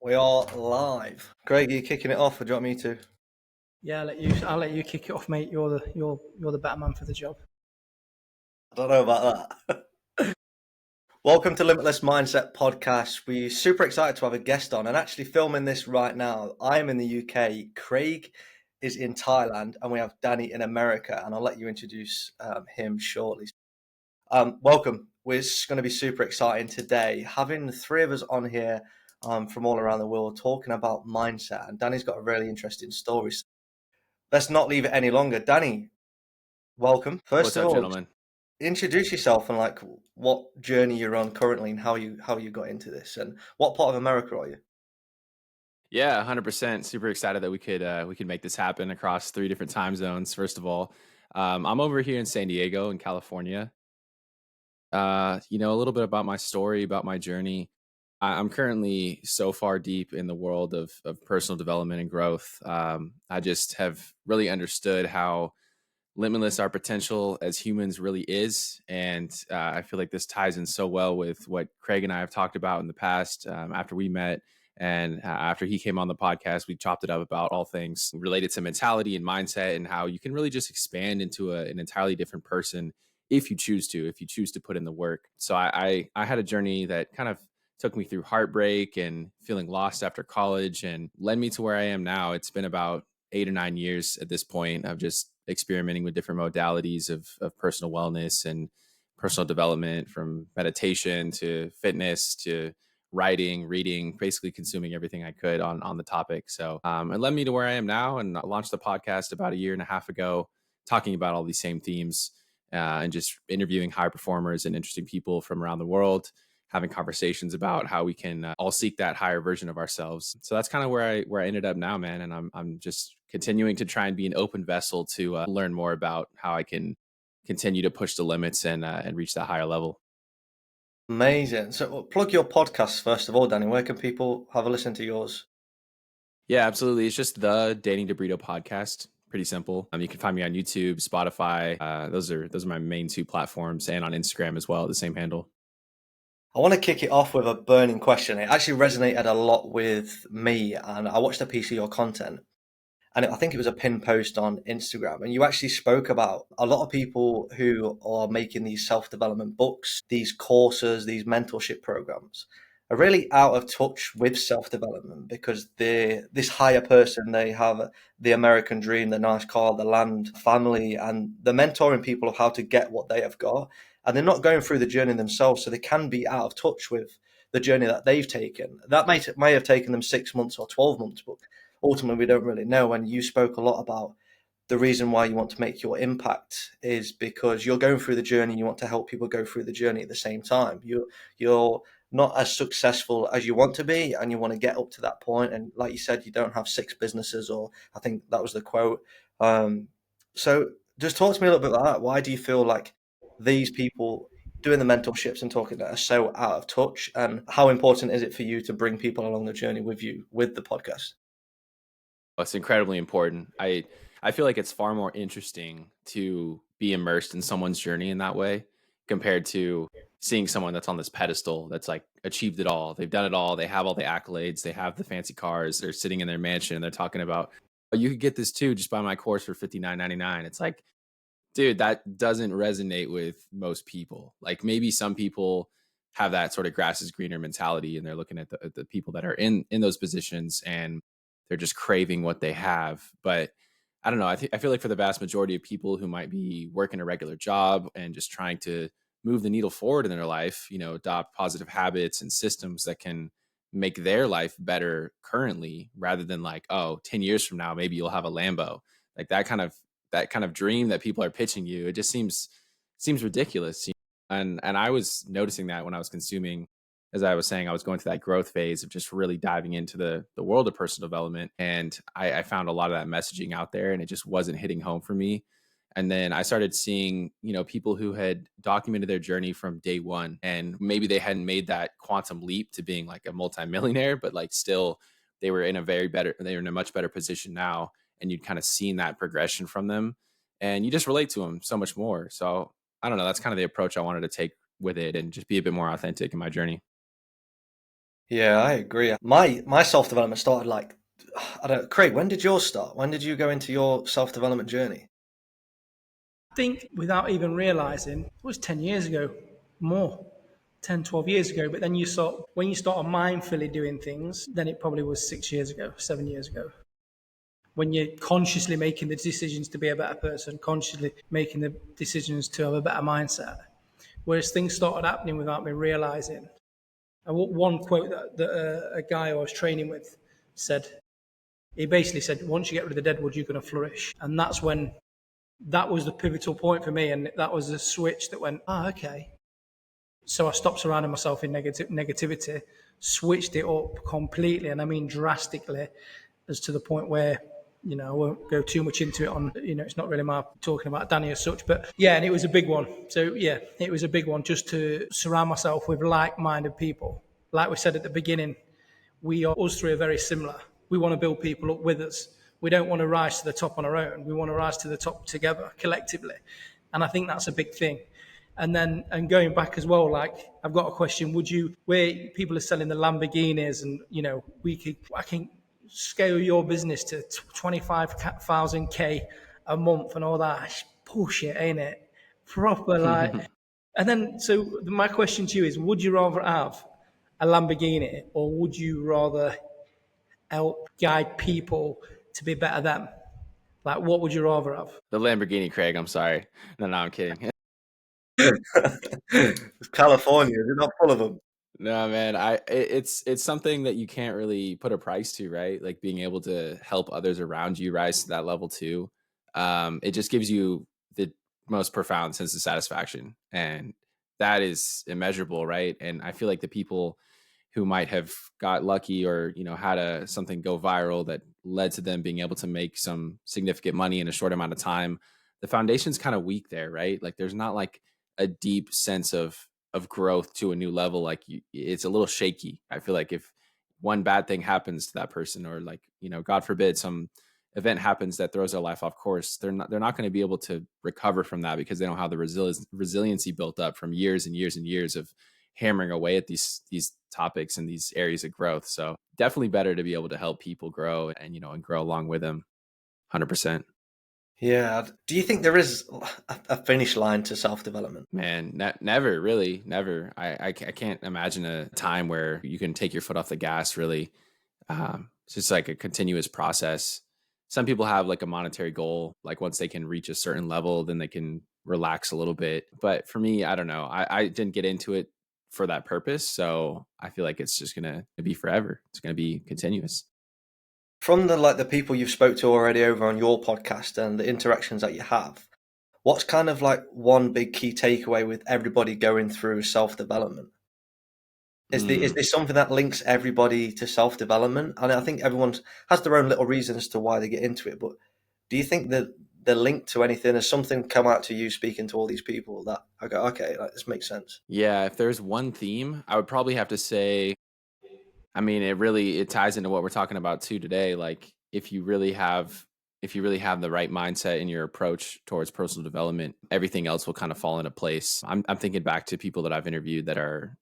We are live. Craig, are you kicking it off or do you want me to? Yeah, I'll let you kick it off, mate. You're the better man for the job. I don't know about that. Welcome to Limitless Mindset Podcast. We're super excited to have a guest on and actually filming this right now. I'm in the UK, Craig is in Thailand, and we have Danny in America, and I'll let you introduce him shortly. Welcome. We're going to be super exciting today, having the three of us on here from all around the world talking about mindset, and Danny's got a really interesting story. So let's not leave it any longer. Danny, welcome. First What's of up, all, gentlemen? introduce yourself and like what journey you're on currently and how you got into this and what part of America are you? Yeah, 100%. Super excited that we could make this happen across 3 different time zones. First of all, I'm over here in San Diego, in California. A little bit about my story, about my journey. I'm currently so far deep in the world of personal development and growth. I just have really understood how limitless our potential as humans really is. And I feel like this ties in so well with what Craig and I have talked about in the past after we met. And after he came on the podcast, we chopped it up about all things related to mentality and mindset and how you can really just expand into an entirely different person if you choose to put in the work. So I had a journey that kind of took me through heartbreak and feeling lost after college and led me to where I am now. It's been about 8 or 9 years at this point of just experimenting with different modalities of personal wellness and personal development, from meditation to fitness to writing, reading, basically consuming everything I could on the topic. So it led me to where I am now, and I launched the podcast about a year and a half ago, talking about all these same themes and just interviewing high performers and interesting people from around the world, having conversations about how we can all seek that higher version of ourselves. So that's kind of where I ended up now, man. And I'm just continuing to try and be an open vessel to learn more about how I can continue to push the limits and reach that higher level. Amazing. So plug your podcast first of all, Danny. Where can people have a listen to yours? Yeah, absolutely. It's just the Dating DeBrito podcast. Pretty simple. You can find me on YouTube, Spotify. Those are my main 2 platforms, and on Instagram as well, the same handle. I want to kick it off with a burning question. It actually resonated a lot with me, and I watched a piece of your content, and I think it was a pin post on Instagram, and you actually spoke about a lot of people who are making these self-development books, these courses, these mentorship programs are really out of touch with self-development because they're this higher person. They have the American dream, the nice car, the land, family, and they're mentoring people of how to get what they have got, and they're not going through the journey themselves, so they can be out of touch with the journey that they've taken. That may have taken them 6 months or 12 months, but ultimately we don't really know. And you spoke a lot about the reason why you want to make your impact is because you're going through the journey. You want to help people go through the journey at the same time. You're not as successful as you want to be, and you want to get up to that point. And like you said, you don't have 6 businesses, or I think that was the quote. So just talk to me a little bit about that. Why do you feel like these people doing the mentorships and talking that are so out of touch, and how important is it for you to bring people along the journey with you with the podcast? It's incredibly important. I feel like it's far more interesting to be immersed in someone's journey in that way compared to seeing someone that's on this pedestal that's like achieved it all. They've done it all. They have all the accolades. They have the fancy cars. They're sitting in their mansion and they're talking about, oh, you could get this too. Just buy my course for $59.99. It's like, dude, that doesn't resonate with most people. Like maybe some people have that sort of grass is greener mentality, and they're looking at the people that are in those positions and they're just craving what they have. But I don't know. I feel like for the vast majority of people who might be working a regular job and just trying to move the needle forward in their life, adopt positive habits and systems that can make their life better currently, rather than like, oh, 10 years from now maybe you'll have a Lambo. Like that kind of dream that people are pitching you, it just seems ridiculous. And I was noticing that when I was consuming, as I was saying, I was going through that growth phase of just really diving into the world of personal development. And I found a lot of that messaging out there, and it just wasn't hitting home for me. And then I started seeing, people who had documented their journey from day one, and maybe they hadn't made that quantum leap to being like a multimillionaire, but like still they were in a much better position now. And you'd kind of seen that progression from them, and you just relate to them so much more. So I don't know. That's kind of the approach I wanted to take with it, and just be a bit more authentic in my journey. Yeah, I agree. My self development started like I don't. Craig, when did yours start? When did you go into your self development journey? I think without even realizing, it was 10 years ago, more, 10, 12 years ago. But then when you start mindfully doing things, then it probably was 6 years ago, 7 years ago. When you're consciously making the decisions to be a better person, consciously making the decisions to have a better mindset. Whereas things started happening without me realizing. And one quote that a guy I was training with said, he basically said, once you get rid of the deadwood, you're going to flourish. And that was the pivotal point for me. And that was the switch that went, okay. So I stopped surrounding myself in negativity, switched it up completely. And I mean drastically, as to the point where, I won't go too much into it on, it's not really my talking about Danny as such, but yeah, and it was a big one. So yeah, it was a big one just to surround myself with like-minded people. Like we said at the beginning, us three are very similar. We want to build people up with us. We don't want to rise to the top on our own. We want to rise to the top together, collectively. And I think that's a big thing. And going back as well, like I've got a question: where people are selling the Lamborghinis, and I can scale your business to 25,000 a month and all that? It's bullshit, ain't it? Proper like. And then, so my question to you is: would you rather have a Lamborghini, or would you rather help guide people to be better them? Like, what would you rather have? The Lamborghini, Craig. I'm sorry. No, I'm kidding. It's California, they're not full of them. No, man. It's something that you can't really put a price to, right? Like being able to help others around you rise to that level too. It just gives you the most profound sense of satisfaction, and that is immeasurable, right? And I feel like the people who might have got lucky, or had something go viral that led to them being able to make some significant money in a short amount of time, the foundation's kind of weak there, right? Like there's not like a deep sense of growth to a new level. Like it's a little shaky. I feel like if one bad thing happens to that person, or like God forbid some event happens that throws their life off course, they're not going to be able to recover from that, because they don't have the resiliency built up from years and years and years of hammering away at these topics and these areas of growth. So definitely better to be able to help people grow, and grow along with them. 100%. Yeah. Do you think there is a finish line to self development? Man, never, really, never. I can't imagine a time where you can take your foot off the gas, really. It's just like a continuous process. Some people have like a monetary goal, like once they can reach a certain level, then they can relax a little bit. But for me, I don't know. I didn't get into it for that purpose. So I feel like it's just going to be forever. It's going to be continuous. From the people you've spoke to already over on your podcast and the interactions that you have, what's kind of like one big key takeaway with everybody going through self development? Is this something that links everybody to self development? And I think everyone has their own little reasons to why they get into it. But do you think that they're linked to anything? Has something come out to you speaking to all these people that I go, okay, like, this makes sense? Yeah, if there's one theme, I would probably have to say, I mean, it ties into what we're talking about too today. Like if you really have the right mindset in your approach towards personal development, everything else will kind of fall into place. I'm thinking back to people that I've interviewed that are,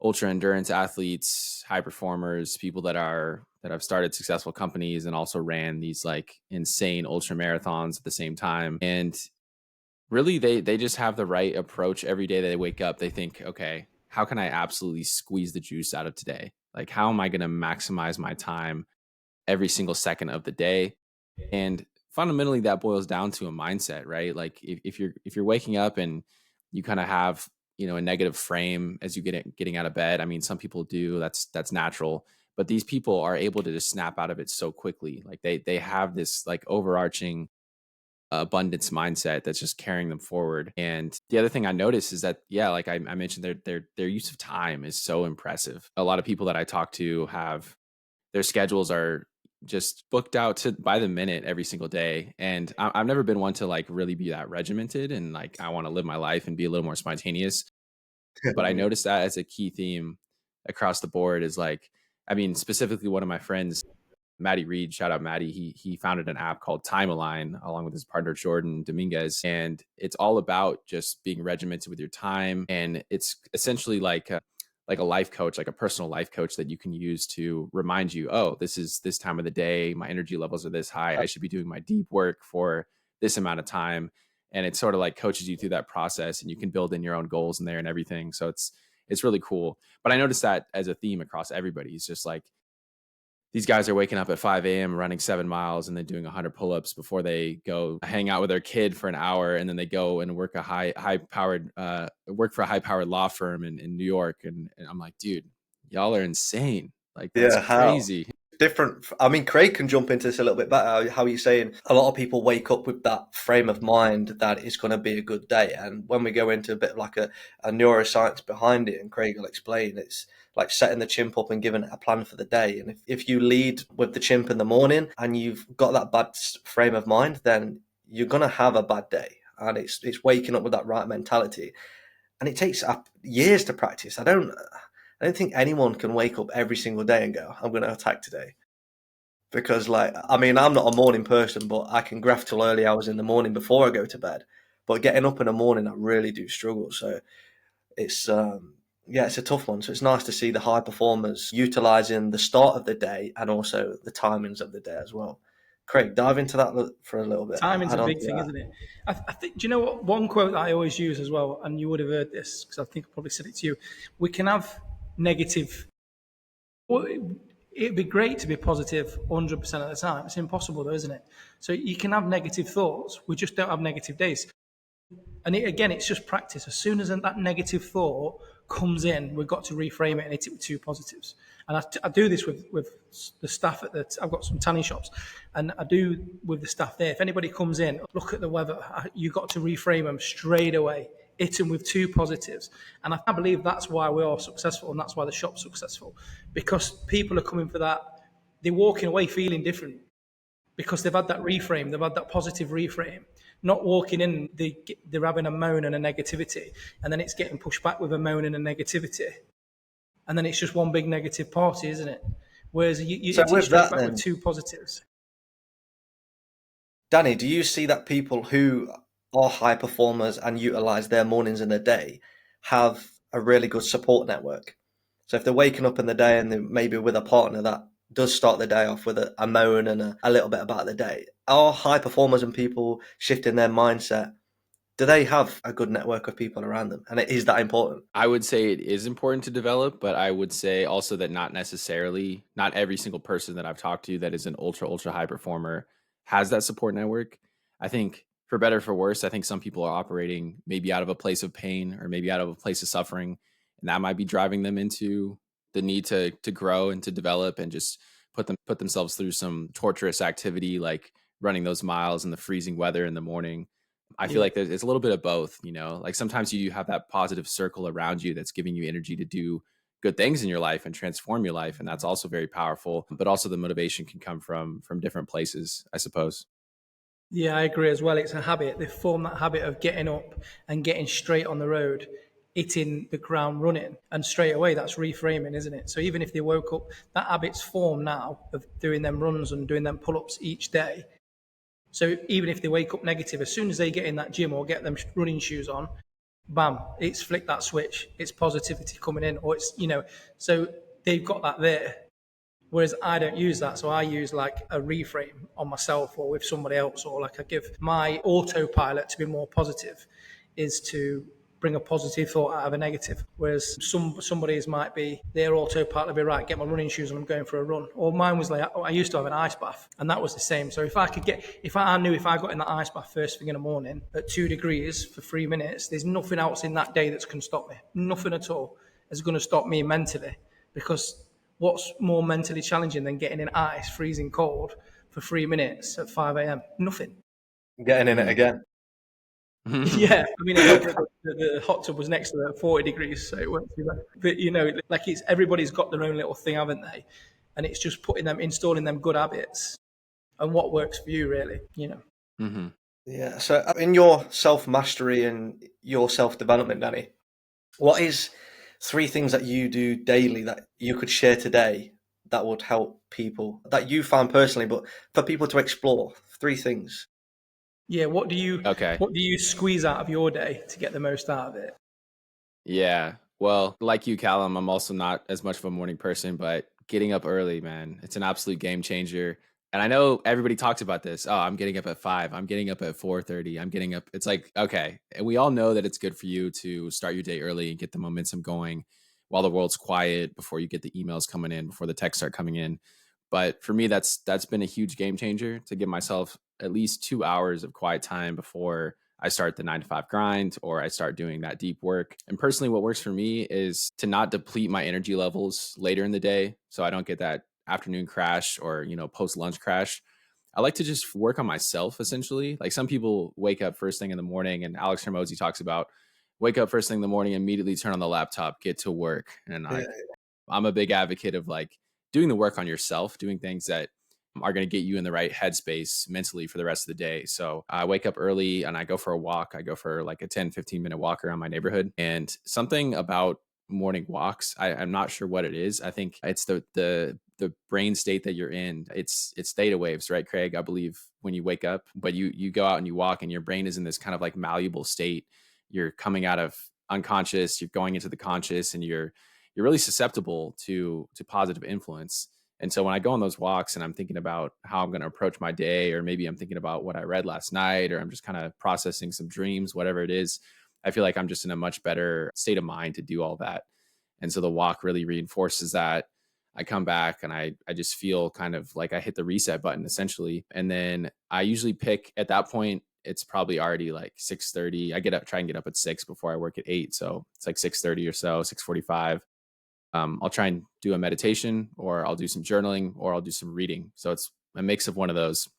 ultra endurance athletes, high performers, people that have started successful companies and also ran these like insane ultra marathons at the same time. And really they just have the right approach every day that they wake up. They think, okay, how can I absolutely squeeze the juice out of today? Like how am I going to maximize my time every single second of the day? And fundamentally that boils down to a mindset, right? Like if you're waking up and you kind of have, a negative frame as you getting out of bed. I mean, some people do, that's natural, but these people are able to just snap out of it so quickly. Like they have this like overarching abundance mindset that's just carrying them forward. And the other thing I noticed is that, yeah, like I mentioned, their use of time is so impressive. A lot of people that I talk to have their schedules are just booked out to by the minute every single day. And I've never been one to like really be that regimented, and like I want to live my life and be a little more spontaneous. But I noticed that as a key theme across the board is like, I mean, specifically one of my friends, Maddie Reed, shout out Maddie. He founded an app called Time Align along with his partner Jordan Dominguez, and it's all about just being regimented with your time. And it's essentially like like a life coach, like a personal life coach that you can use to remind you, oh, this is this time of the day, my energy levels are this high, I should be doing my deep work for this amount of time. And it sort of like coaches you through that process, and you can build in your own goals in there and everything. So it's really cool. But I noticed that as a theme across everybody. It's just like these guys are waking up at 5 a.m., running 7 miles, and then doing 100 pull-ups before they go hang out with their kid for an hour, and then they go and work a work for a high-powered law firm in New York. And I'm like, dude, y'all are insane. Like, that's How crazy. different? I mean, Craig can jump into this a little bit better. How you're saying a lot of people wake up with that frame of mind that it's going to be a good day, and when we go into a bit of like a neuroscience behind it, and Craig will explain, it's like setting the chimp up and giving it a plan for the day. And if you lead with the chimp in the morning and you've got that bad frame of mind, then you're going to have a bad day. And it's waking up with that right mentality. And it takes years to practice. I don't think anyone can wake up every single day and go, I'm going to attack today. Because, like, I mean, I'm not a morning person, but I can graph till early hours in the morning before I go to bed. But getting up in the morning, I really do struggle. So it's it's a tough one. So it's nice to see the high performers utilizing the start of the day and also the timings of the day as well. Craig, dive into that for a little bit. Timing's a big thing, isn't it? I think. Do you know what? One quote that I always use as well, and you would have heard this because I think I probably said it to you. We can have negative. Well, it'd be great to be positive 100% of the time. It's impossible, though, isn't it? So you can have negative thoughts. We just don't have negative days. And again, it's just practice. As soon as that negative thought comes in, we've got to reframe it and hit it with two positives. And I do this with the staff I've got some tanning shops, and I do with the staff there. If anybody comes in, look at the weather, you've got to reframe them straight away. Hit them with two positives. And I believe that's why we're all successful, and that's why the shop's successful. Because people are coming for that. They're walking away feeling different because they've had that reframe, they've had that positive reframe. Not walking in, they're having a moan and a negativity, and then it's getting pushed back with a moan and a negativity. And then it's just one big negative party, isn't it? Whereas you so with that, back then, with two positives. Danny, do you see that people who are high performers and utilize their mornings in the day have a really good support network? So if they're waking up in the day and they're maybe with a partner that does start the day off with a moan and a little bit about the day, are high performers and people shifting their mindset, do they have a good network of people around them? And is that important? I would say it is important to develop, but I would say also that not every single person that I've talked to that is an ultra high performer has that support network. I think for better or for worse, I think some people are operating maybe out of a place of pain or maybe out of a place of suffering, and that might be driving them into the need to grow and to develop and just put themselves through some torturous activity like running those miles in the freezing weather in the morning. I feel like it's a little bit of both, like sometimes you have that positive circle around you that's giving you energy to do good things in your life and transform your life. And that's also very powerful, but also the motivation can come from different places, I suppose. Yeah, I agree as well. It's a habit. They form that habit of getting up and getting straight on the road, hitting the ground running, and straight away that's reframing, isn't it? So even if they woke up, that habit's formed now of doing them runs and doing them pull-ups each day. So even if they wake up negative, as soon as they get in that gym or get them running shoes on, bam, it's flicked that switch. It's positivity coming in, or it's, so they've got that there. Whereas I don't use that. So I use like a reframe on myself or with somebody else, or like I give my autopilot to be more positive is to bring a positive thought out of a negative. Whereas somebody's might be their autopilot will be right, get my running shoes and I'm going for a run. Or mine was like, I used to have an ice bath and that was the same. So if I knew if I got in that ice bath first thing in the morning at 2 degrees for 3 minutes, there's nothing else in that day that's going to stop me. Nothing at all is going to stop me mentally, because what's more mentally challenging than getting in ice, freezing cold for 3 minutes at 5 a.m? Nothing. Getting in it again. Yeah, I mean, the hot tub was next to it at 40 degrees, so it weren't too bad. But, like everybody's got their own little thing, haven't they? And it's just installing them good habits and what works for you, really, Mm-hmm. Yeah, so in your self-mastery and your self-development, Danny, what is 3 things that you do daily that you could share today that would help people, that you found personally, but for people to explore? 3 things. Yeah, what do you squeeze out of your day to get the most out of it? Yeah. Well, like you, Callum, I'm also not as much of a morning person, but getting up early, man, it's an absolute game changer. And I know everybody talks about this. Oh, I'm getting up at 5. I'm getting up at 4:30. I'm getting up. It's like, okay. And we all know that it's good for you to start your day early and get the momentum going while the world's quiet, before you get the emails coming in, before the texts start coming in. But for me, that's been a huge game changer, to give myself at least 2 hours of quiet time before I start the 9 to 5 grind, or I start doing that deep work. And personally, what works for me is to not deplete my energy levels later in the day, so I don't get that afternoon crash or, post lunch crash. I like to just work on myself, essentially. Like, some people wake up first thing in the morning, and Alex Hermosi talks about wake up first thing in the morning, immediately turn on the laptop, get to work. And Yeah. I'm a big advocate of like doing the work on yourself, doing things that are going to get you in the right headspace mentally for the rest of the day. So I wake up early and I go for a walk. I go for like a 10-15 minute walk around my neighborhood. And something about morning walks, I'm not sure what it is. I think it's the brain state that you're in. It's theta waves, right, Craig? I believe when you wake up, but you go out and you walk, and your brain is in this kind of like malleable state. You're coming out of unconscious, you're going into the conscious, and you're really susceptible to positive influence. And so when I go on those walks and I'm thinking about how I'm going to approach my day, or maybe I'm thinking about what I read last night, or I'm just kind of processing some dreams, whatever it is, I feel like I'm just in a much better state of mind to do all that. And so the walk really reinforces that. I come back and I just feel kind of like I hit the reset button, essentially. And then I usually pick, at that point, it's probably already like 6:30. I try and get up at 6 before I work at 8. So it's like 6:30 or so, 6:45. I'll try and do a meditation, or I'll do some journaling, or I'll do some reading. So it's a mix of one of those.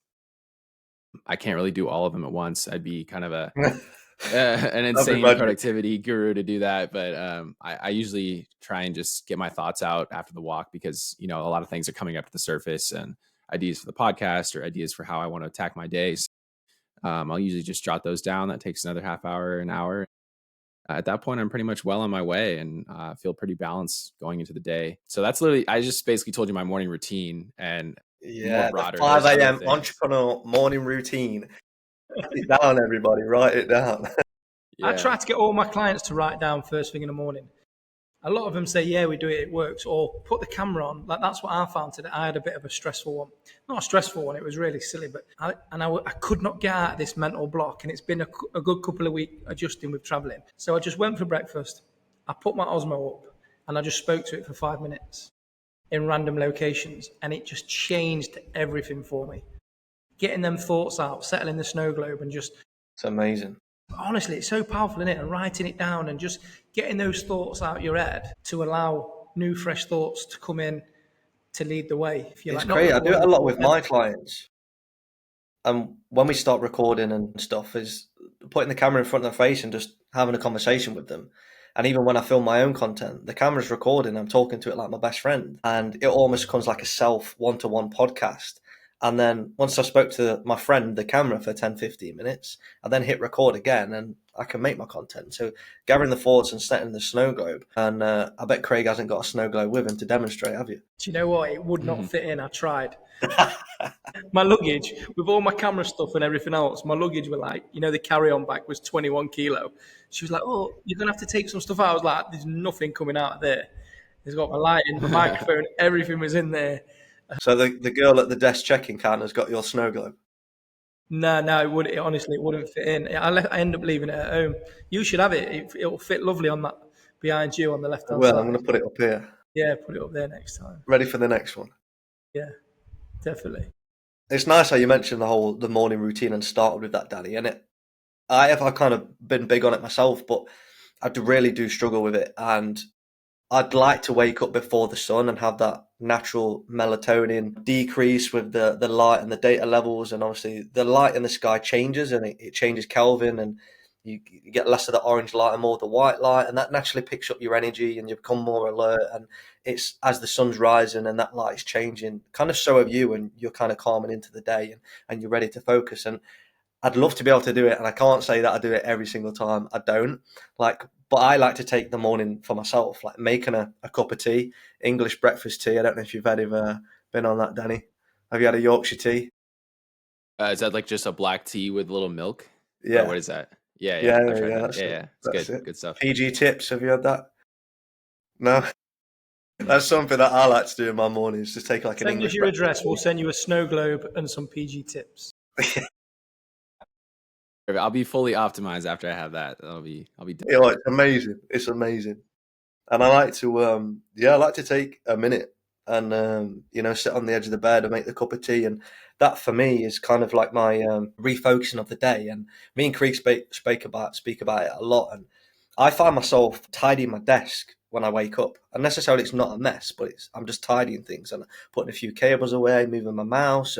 I can't really do all of them at once. I'd be kind of an insane productivity guru to do that. But I usually try and just get my thoughts out after the walk, because, a lot of things are coming up to the surface, and ideas for the podcast or ideas for how I want to attack my days. I'll usually just jot those down. That takes another half hour, an hour. At that point, I'm pretty much well on my way, and feel pretty balanced going into the day. So that's literally, I just basically told you my morning routine, and more broader, the 5 a.m. entrepreneur morning routine. Write it down, everybody. Write it down. Yeah. I try to get all my clients to write down first thing in the morning. A lot of them say, yeah, we do it, it works, or put the camera on. Like, that's what I found today. I had a bit of a stressful one. Not a stressful one, it was really silly, but I could not get out of this mental block, and it's been a good couple of weeks adjusting with traveling. So I just went for breakfast, I put my Osmo up, and I just spoke to it for 5 minutes in random locations, and it just changed everything for me. Getting them thoughts out, settling the snow globe, and just... It's amazing. Honestly, it's so powerful, isn't it? And writing it down and just getting those thoughts out your head to allow new, fresh thoughts to come in to lead the way. It's like, great. I do it a lot with my clients. And when we start recording and stuff, is putting the camera in front of their face and just having a conversation with them. And even when I film my own content, the camera's recording, I'm talking to it like my best friend. And it almost becomes like a self one-to-one podcast. And then once I spoke to my friend, the camera, for 10-15 minutes, I then hit record again, and I can make my content. So gathering the thoughts and setting the snow globe. And I bet Craig hasn't got a snow globe with him to demonstrate, have you? Do you know what? It would not fit in. I tried. My luggage, with all my camera stuff and everything else, my luggage were like, the carry-on bag was 21 kilo. She was like, oh, you're going to have to take some stuff out. I was like, there's nothing coming out of there. There's got my lighting, my microphone, everything was in there. So the girl at the desk check-in counter's got your snow globe? No, honestly, it wouldn't fit in. I end up leaving it at home. You should have it. It'll fit lovely on that behind you on the left-hand side. Well, I'm going to put it up here. Yeah, put it up there next time. Ready for the next one? Yeah, definitely. It's nice how you mentioned the morning routine and started with that, Danny. And I've kind of been big on it myself, but I really do struggle with it. And I'd like to wake up before the sun and have that natural melatonin decrease with the light and the data levels. And obviously the light in the sky changes, and it changes Kelvin, and you get less of the orange light and more of the white light, and that naturally picks up your energy and you become more alert. And it's as the sun's rising and that light's changing, kind of so have you, and you're kind of calming into the day and you're ready to focus. And I'd love to be able to do it, and I can't say that I do it every single time. I don't. But I like to take the morning for myself, like making a cup of tea, English breakfast tea. I don't know if you've ever been on that, Danny. Have you had a Yorkshire tea? Is that like just a black tea with a little milk? Yeah. Or what is that? Yeah. Yeah. It's good. It. Good stuff. PG tips. Have you had that? No, that's something that I like to do in my mornings. Just take like an Send us English your breakfast. address. We'll send you a snow globe and some PG tips. I'll be fully optimized after I have that. I'll be done. You know, it's amazing. It's amazing. And I like to, I like to take a minute and, sit on the edge of the bed and make the cup of tea. And that for me is kind of like my refocusing of the day. And me and Krieg speak about it a lot. And I find myself tidying my desk when I wake up. And necessarily it's not a mess, but I'm just tidying things and putting a few cables away, moving my mouse.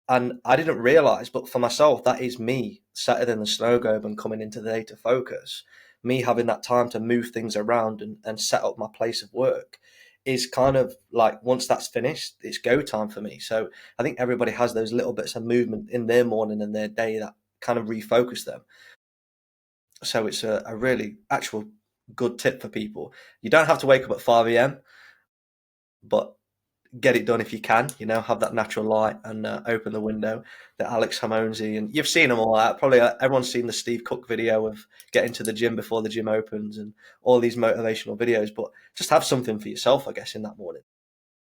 And I didn't realize, but for myself, that is me sitting in the snow globe and coming into the day to focus. Me having that time to move things around and set up my place of work is kind of like once that's finished, it's go time for me. So I think everybody has those little bits of movement in their morning and their day that kind of refocus them. So it's a really actual good tip for people. You don't have to wake up at 5 a.m., but get it done if you can, have that natural light and open the window, the Alex Hormozy, and you've seen them all out. Probably everyone's seen the Steve Cook video of getting to the gym before the gym opens and all these motivational videos, but just have something for yourself, I guess, in that morning.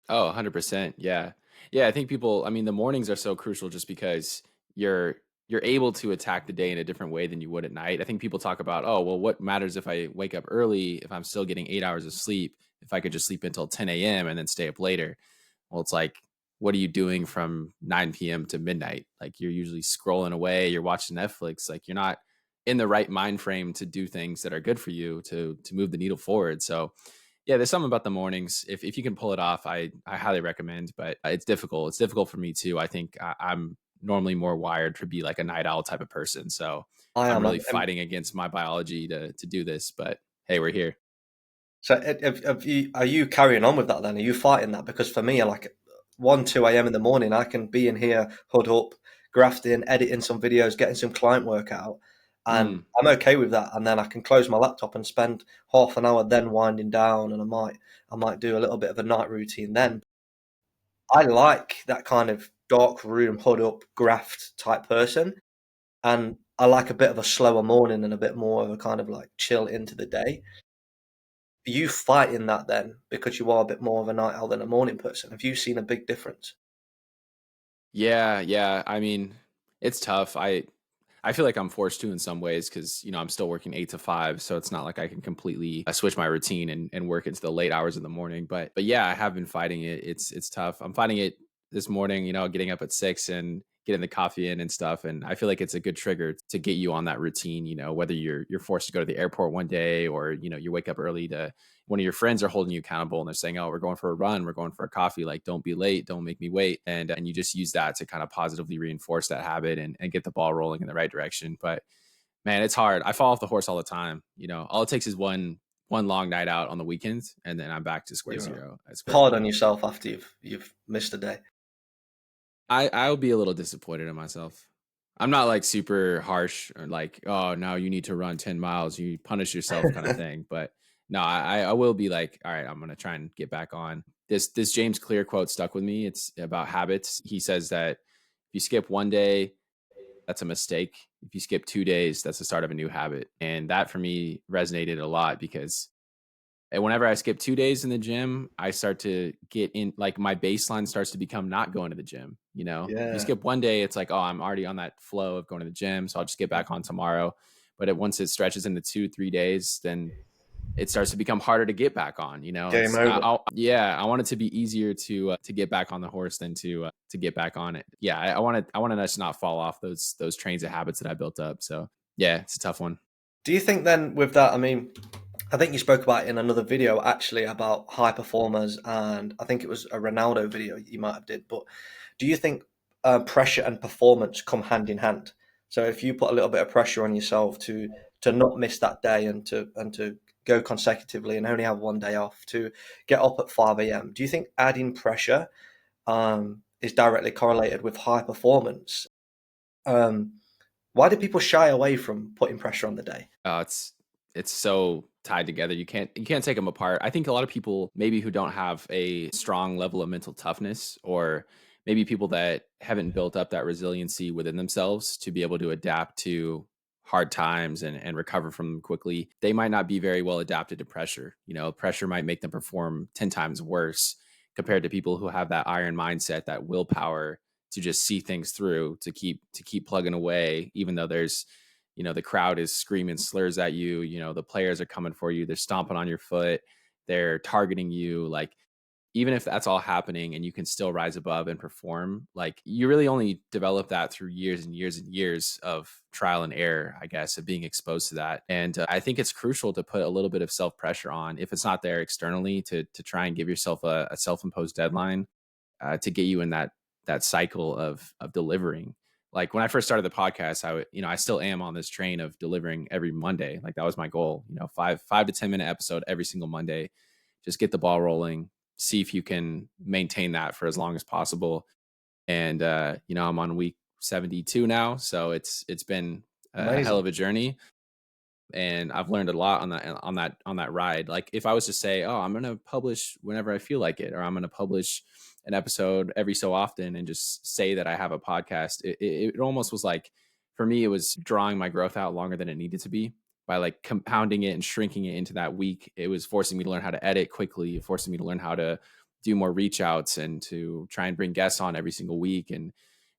Oh, 100%. Yeah. Yeah, I think people, I mean, the mornings are so crucial just because you're able to attack the day in a different way than you would at night. I think people talk about, oh, well, what matters if I wake up early, if I'm still getting 8 hours of sleep, if I could just sleep until 10 a.m. and then stay up later. Well, it's like, what are you doing from 9 p.m. to midnight? Like you're usually scrolling away, you're watching Netflix, like you're not in the right mind frame to do things that are good for you to move the needle forward. So yeah, there's something about the mornings. If you can pull it off, I highly recommend, but it's difficult. It's difficult for me too. I think I'm normally more wired to be like a night owl type of person. So I I'm am. really fighting against my biology to do this, but hey, we're here. So are you carrying on with that then? Are you fighting that? Because for me, like 1, 2 a.m. in the morning, I can be in here, hood up, grafting, editing some videos, getting some client work out. And Mm. I'm okay with that. And then I can close my laptop and spend half an hour then winding down. And I might do a little bit of a night routine then. I like that kind of dark room, hood up, graft type person. And I like a bit of a slower morning and a bit more of a kind of like chill into the day. Are you fighting that then because you are a bit more of a night owl than a morning person? Have you seen a big difference? Yeah, yeah. I mean, it's tough. I feel like I'm forced to in some ways because I'm still working 8 to 5, so it's not like I can completely switch my routine and work into the late hours of the morning. But yeah, I have been fighting it. It's tough. I'm fighting it this morning. Getting up at 6 and getting the coffee in and stuff. And I feel like it's a good trigger to get you on that routine. Whether you're forced to go to the airport one day or you wake up early to one of your friends are holding you accountable and they're saying, oh, we're going for a run, we're going for a coffee, like don't be late, don't make me wait. And you just use that to kind of positively reinforce that habit and get the ball rolling in the right direction. But man, it's hard. I fall off the horse all the time. All it takes is one long night out on the weekends and then I'm back to square You're zero. hard on yourself after you've missed a day. I'll be a little disappointed in myself. I'm not like super harsh or like, oh, now you need to run 10 miles, you punish yourself kind of thing. But no, I will be like, all right, I'm gonna try and get back on. This James Clear quote stuck with me. It's about habits. He says that if you skip one day, that's a mistake. If you skip 2 days, that's the start of a new habit. And that for me resonated a lot because and whenever I skip 2 days in the gym, I start to get in like my baseline starts to become not going to the gym. If you Yeah. skip one day, it's like, oh, I'm already on that flow of going to the gym. So I'll just get back on tomorrow. But once it stretches into 2, 3 days, then it starts to become harder to get back on. Game It's over. I want it to be easier to get back on the horse than to get back on it. Yeah, I want to just not fall off those trains of habits that I built up. So yeah, it's a tough one. Do you think then with that, I mean, I think you spoke about it in another video actually about high performers, and I think it was a Ronaldo video you might have did. But do you think pressure and performance come hand in hand? So if you put a little bit of pressure on yourself to not miss that day and to go consecutively and only have one day off, to get up at 5 a.m., do you think adding pressure is directly correlated with high performance? Um, why do people shy away from putting pressure on the day? It's so tied together. You can't take them apart. I think a lot of people maybe who don't have a strong level of mental toughness or maybe people that haven't built up that resiliency within themselves to be able to adapt to hard times and recover from them quickly, they might not be very well adapted to pressure. Pressure might make them perform 10 times worse compared to people who have that iron mindset, that willpower to just see things through, to keep plugging away, even though there's, the crowd is screaming slurs at you, the players are coming for you, they're stomping on your foot, they're targeting you. Like, even if that's all happening and you can still rise above and perform, like, you really only develop that through years and years and years of trial and error, I guess, of being exposed to that. And I think it's crucial to put a little bit of self pressure on, if it's not there externally, to try and give yourself a self imposed deadline to get you in that cycle of delivering. Like, when I first started the podcast, I still am on this train of delivering every Monday. Like, that was my goal, 5 to 10 minute episode every single Monday. Just get the ball rolling, see if you can maintain that for as long as possible. And I'm on week 72 now, so it's been a hell of a journey, and I've learned a lot on that ride. Like, if I was to say, oh, I'm going to publish whenever I feel like it, or I'm going to publish an episode every so often, and just say that I have a podcast, it almost was like, for me, it was drawing my growth out longer than it needed to be, by like compounding it and shrinking it into that week. It was forcing me to learn how to edit quickly, forcing me to learn how to do more reach outs and to try and bring guests on every single week. And,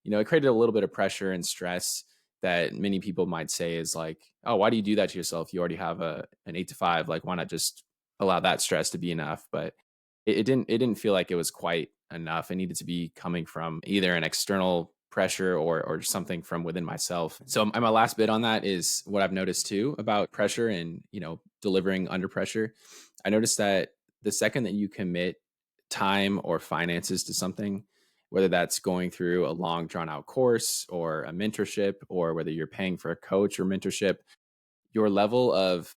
it created a little bit of pressure and stress that many people might say is like, oh, why do you do that to yourself? You already have an 8 to 5. Like, why not just allow that stress to be enough? But it didn't feel like it was quite enough. It needed to be coming from either an external pressure or something from within myself. So my last bit on that is what I've noticed too about pressure and, delivering under pressure. I noticed that the second that you commit time or finances to something, whether that's going through a long drawn out course or a mentorship, or whether you're paying for a coach or mentorship, your level of,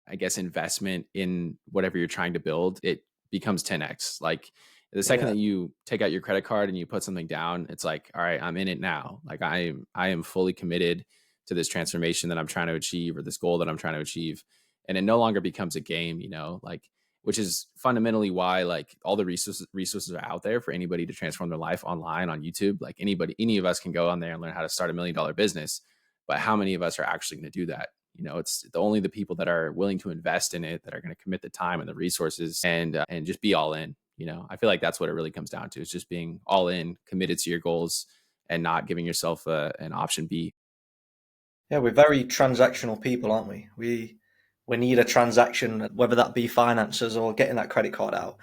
I guess, investment in whatever you're trying to build, it becomes 10x. Like, the second that you take out your credit card and you put something down, it's like, all right, I'm in it now. Like, I am fully committed to this transformation that I'm trying to achieve, or this goal that I'm trying to achieve. And it no longer becomes a game, like, which is fundamentally why, like, all the resources are out there for anybody to transform their life online on YouTube. Like, any of us can go on there and learn how to start $1 million business. But how many of us are actually going to do that? It's only the people that are willing to invest in it, that are going to commit the time and the resources and just be all in. I feel like that's what it really comes down to, is just being all in, committed to your goals, and not giving yourself an option B. Yeah, we're very transactional people, aren't we? We need a transaction, whether that be finances or getting that credit card out.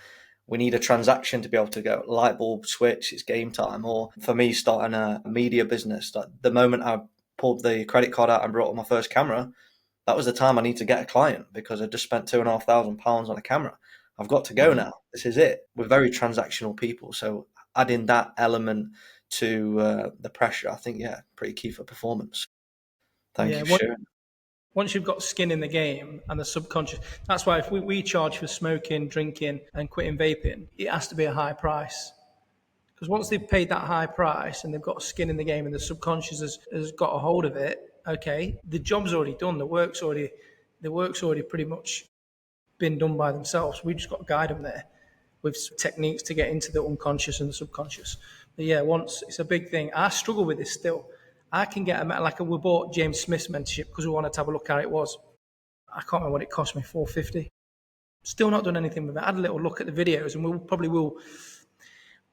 We need a transaction to be able to go light bulb switch, it's game time. Or for me, starting a media business, the moment I pulled the credit card out and brought up my first camera, that was the time I need to get a client, because I just spent £2,500 on a camera. I've got to go now. This is it. We're very transactional people. So adding that element to the pressure, I think, pretty key for performance. Thank you for sharing. Once you've got skin in the game and the subconscious, that's why if we charge for smoking, drinking, and quitting vaping, it has to be a high price. Because once they've paid that high price and they've got skin in the game and the subconscious has got a hold of it, okay, the job's already done. The work's already pretty much been done by themselves. We just got to guide them there with techniques to get into the unconscious and the subconscious. But yeah, once it's a big thing. I struggle with this still. I can get we bought James Smith's mentorship because we wanted to have a look how it was. I can't remember what it cost me, $450. Still not done anything with it. I had a little look at the videos, and we probably will,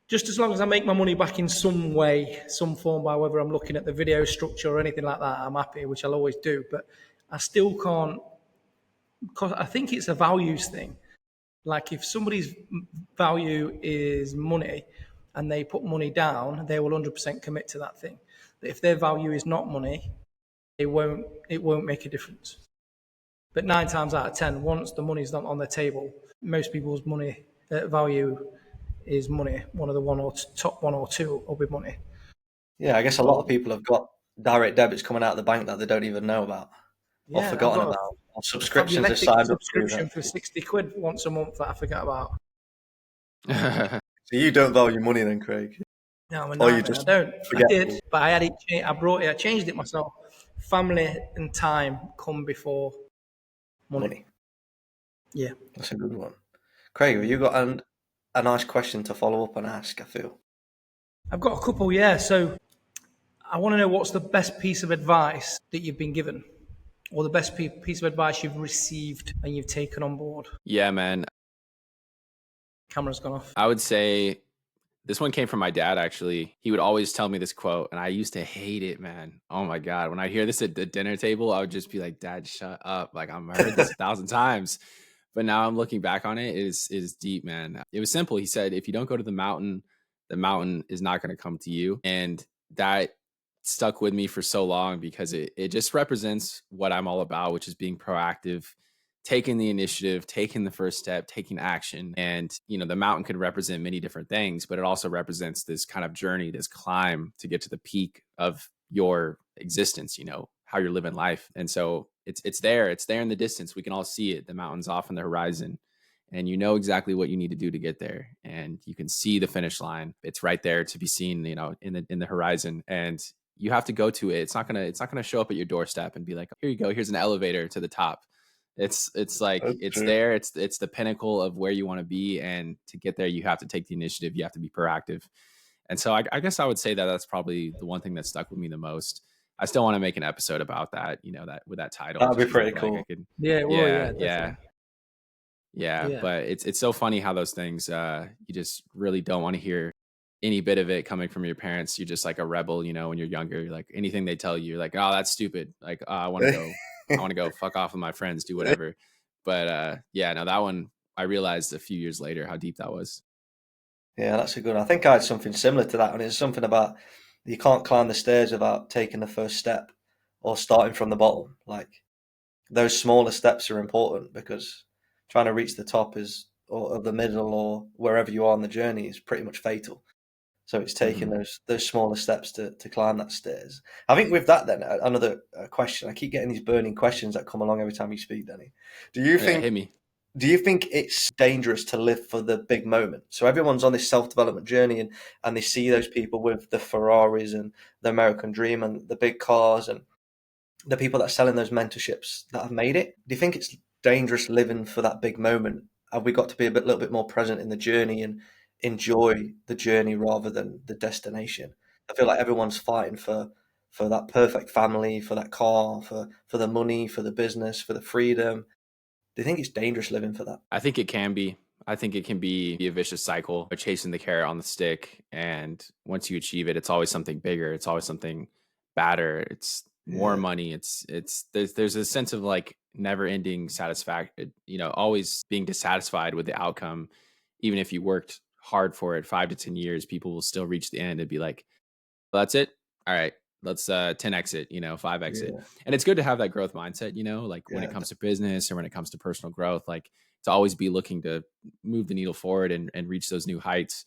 just as long as I make my money back in some way, some form, by whether I'm looking at the video structure or anything like that, I'm happy, which I'll always do. But I still can't, because I think it's a values thing. Like, if somebody's value is money and they put money down, they will 100% commit to that thing. If their value is not money, it won't make a difference. But 9 times out of 10, once the money's not on the table, most people's money value is money. One of the top one or two will be money. Yeah, I guess a lot of people have got direct debits coming out of the bank that they don't even know about or forgotten about. Or subscriptions they signed up subscription for £60 once a month that I forget about. So you don't value money then, Craig? No, I don't. I did, but I had it. I changed it myself. Family and time come before money. Yeah, that's a good one. Craig, have you got a nice question to follow up and ask? I feel I've got a couple. Yeah, so I want to know what's the best piece of advice that you've been given, or the best piece of advice you've received and you've taken on board. Yeah, man. Camera's gone off. I would say this one came from my dad, actually. He would always tell me this quote, and I used to hate it, man. Oh my God. When I hear this at the dinner table, I would just be like, Dad, shut up. Like, I've heard this 1,000 times. But now I'm looking back on it, it is deep, man. It was simple. He said, if you don't go to the mountain is not going to come to you. And that stuck with me for so long because it just represents what I'm all about, which is being proactive, taking the initiative, taking the first step, taking action. And, the mountain could represent many different things, but it also represents this kind of journey, this climb to get to the peak of your existence, how you're living life. And so it's there in the distance. We can all see it. The mountain's off on the horizon, and you know exactly what you need to do to get there. And you can see the finish line. It's right there to be seen, in the horizon. And you have to go to it. It's not gonna show up at your doorstep and be like, here you go, here's an elevator to the top. It's like That's it's true. there. It's the pinnacle of where you want to be, and to get there, you have to take the initiative. You have to be proactive. And so I guess I would say that that's probably the one thing that stuck with me the most. I still want to make an episode about that, that with that title. That'd be Just 'cause I pretty feel like I cool. could. Yeah, well, Yeah, definitely. yeah. Yeah. But it's so funny how those things you just really don't want to hear any bit of it coming from your parents. You're just like a rebel, when you're younger. You're like, anything they tell you, you're like, oh, that's stupid. Like, I want to go fuck off with my friends, do whatever. But yeah, no, that one I realized a few years later how deep that was. Yeah, that's a good one. I think I had something similar to that, and it's something about you can't climb the stairs without taking the first step or starting from the bottom. Like those smaller steps are important because trying to reach the top or of the middle or wherever you are on the journey is pretty much fatal. So it's taking Mhm. those smaller steps to climb that stairs. I think with that, then another question. I keep getting these burning questions that come along every time you speak, Danny. Do you Yeah, think hit me. do you think it's dangerous to live for the big moment? So everyone's on this self-development journey and they see those people with the Ferraris and the American dream and the big cars and the people that are selling those mentorships that have made it. Do you think it's dangerous living for that big moment? Have we got to be little bit more present in the journey and enjoy the journey rather than the destination? I feel like everyone's fighting for that perfect family, for that car, for the money, for the business, for the freedom. Do you think it's dangerous living for that? I think it can be. I think it can be a vicious cycle of chasing the carrot on the stick. And once you achieve it, it's always something bigger. It's always something badder. It's more Yeah, money. There's a sense of like never ending satisfaction, always being dissatisfied with the outcome. Even if you worked hard for it 5 to 10 years, people will still reach the end and be like, well, that's it. All right. Let's 10x it, 5x it. yeah, And it's good to have that growth mindset, like when it yeah, comes to business or when it comes to personal growth, like to always be looking to move the needle forward and reach those new heights.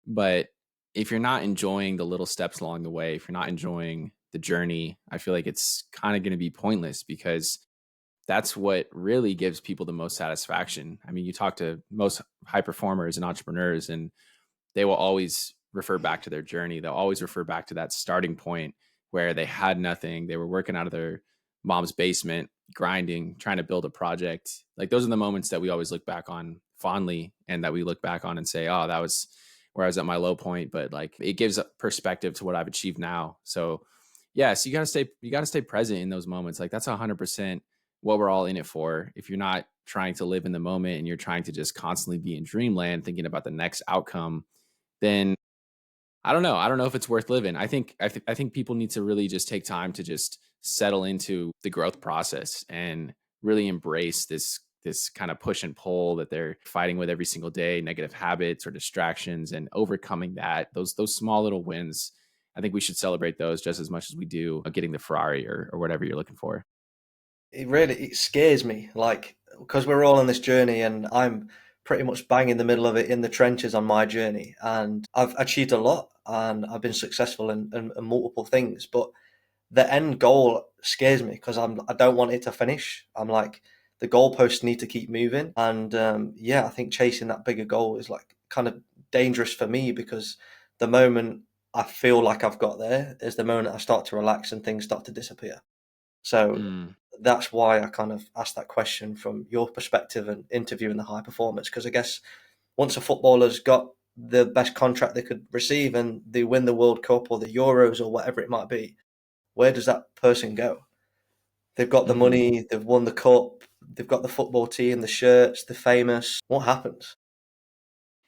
But if you're not enjoying the little steps along the way, if you're not enjoying the journey, I feel like it's kind of going to be pointless because that's what really gives people the most satisfaction. I mean, you talk to most high performers and entrepreneurs, and they will always refer back to their journey. They'll always refer back to that starting point where they had nothing. They were working out of their mom's basement, grinding, trying to build a project. Like those are the moments that we always look back on fondly and that we look back on and say, oh, that was where I was at my low point. But like it gives a perspective to what I've achieved now. So yeah, so you gotta stay present in those moments. Like that's 100% what we're all in it for. If you're not trying to live in the moment and you're trying to just constantly be in dreamland, thinking about the next outcome, then I don't know. I don't know if it's worth living. I think people need to really just take time to just settle into the growth process and really embrace this kind of push and pull that they're fighting with every single day, negative habits or distractions, and overcoming that. Those small little wins. I think we should celebrate those just as much as we do getting the Ferrari or whatever you're looking for. it scares me, like because we're all on this journey, and I'm pretty much bang in the middle of it in the trenches on my journey, and I've achieved a lot, and I've been successful in multiple things, but the end goal scares me because I don't want it to finish. I'm like the goalposts need to keep moving, and yeah, I think chasing that bigger goal is like kind of dangerous for me because the moment I feel like I've got there is the moment I start to relax and things start to disappear. So Mm. that's why I kind of asked that question from your perspective and interviewing the high performers, because I guess once a footballer's got the best contract they could receive and they win the World Cup or the Euros or whatever it might be, where does that person go? They've got the money, they've won the cup, they've got the football team, the shirts, they're famous. What happens?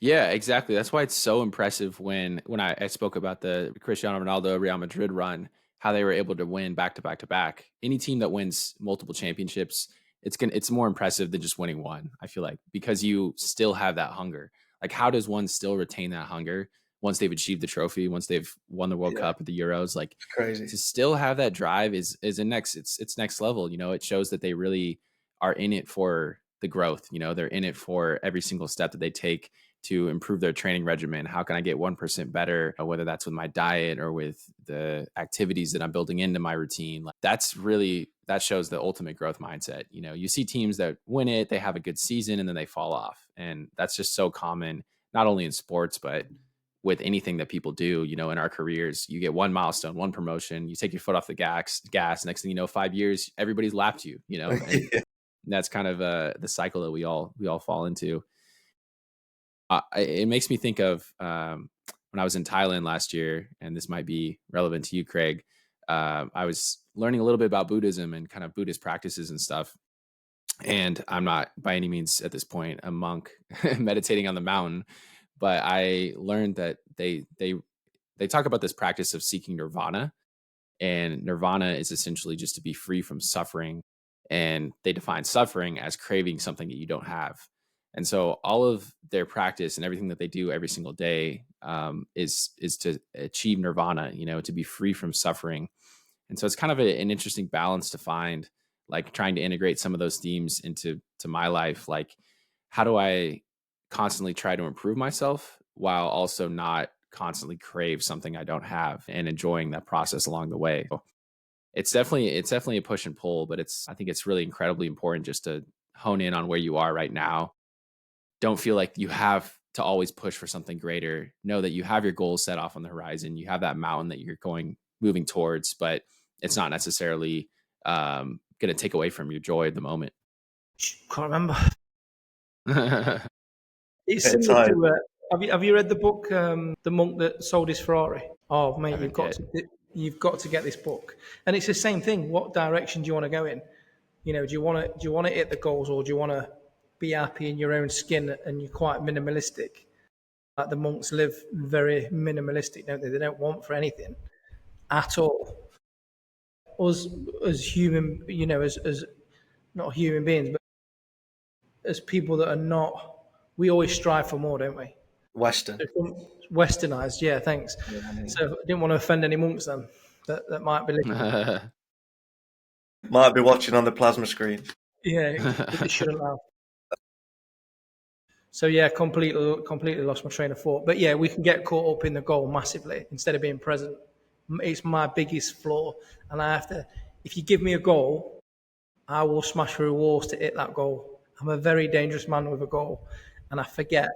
Yeah, exactly. That's why it's so impressive when I spoke about the Cristiano Ronaldo Real Madrid run, how they were able to win back to back to back. Any team that wins multiple championships, it's more impressive than just winning one, I feel like, because you still have that hunger. Like, how does one still retain that hunger once they've achieved the trophy, once they've won the World Yeah, Cup or the Euros? Like, it's crazy. to still have that drive is a next it's next level. It shows that they really are in it for the growth. They're in it for every single step that they take to improve their training regimen. How can I get 1% better, whether that's with my diet or with the activities that I'm building into my routine? Like, that shows the ultimate growth mindset. You see teams that win it, they have a good season and then they fall off. And that's just so common, not only in sports, but with anything that people do, in our careers. You get one milestone, one promotion, you take your foot off the gas. Next thing you know, 5 years, everybody's lapped you, and that's kind of the cycle that we all fall into. It makes me think of when I was in Thailand last year, and this might be relevant to you, Craig. I was learning a little bit about Buddhism and kind of Buddhist practices and stuff. And I'm not by any means at this point a monk meditating on the mountain, but I learned that they talk about this practice of seeking nirvana, and nirvana is essentially just to be free from suffering. And they define suffering as craving something that you don't have. And so all of their practice and everything that they do every single day is to achieve nirvana, to be free from suffering. And so it's kind of an interesting balance to find, like trying to integrate some of those themes into my life. Like, how do I constantly try to improve myself while also not constantly crave something I don't have, and enjoying that process along the way? It's definitely a push and pull, but I think it's really incredibly important just to hone in on where you are right now. Don't feel like you have to always push for something greater. Know that you have your goals set off on the horizon. You have that mountain that you're moving towards, but it's not necessarily going to take away from your joy at the moment. Can't remember. It's Bit of similar time. to. Have you read the book, The Monk That Sold His Ferrari? Oh, mate, Haven't yet. you've got to get this book. And it's the same thing. What direction do you want to go in? Do you want to hit the goals, or do you want to be happy in your own skin and you're quite minimalistic? Like the monks live very minimalistic, don't they? They don't want for anything at all. Us as human, as not human beings, but as people that are not, we always strive for more, don't we? Western. Westernized, yeah, thanks. Yeah, I mean, So I didn't want to offend any monks then that might be listening. might be watching on the plasma screen. Yeah, but they shouldn't have. So yeah, completely lost my train of thought. But yeah, we can get caught up in the goal massively instead of being present. It's my biggest flaw, and I have to. If you give me a goal, I will smash through walls to hit that goal. I'm a very dangerous man with a goal, and I forget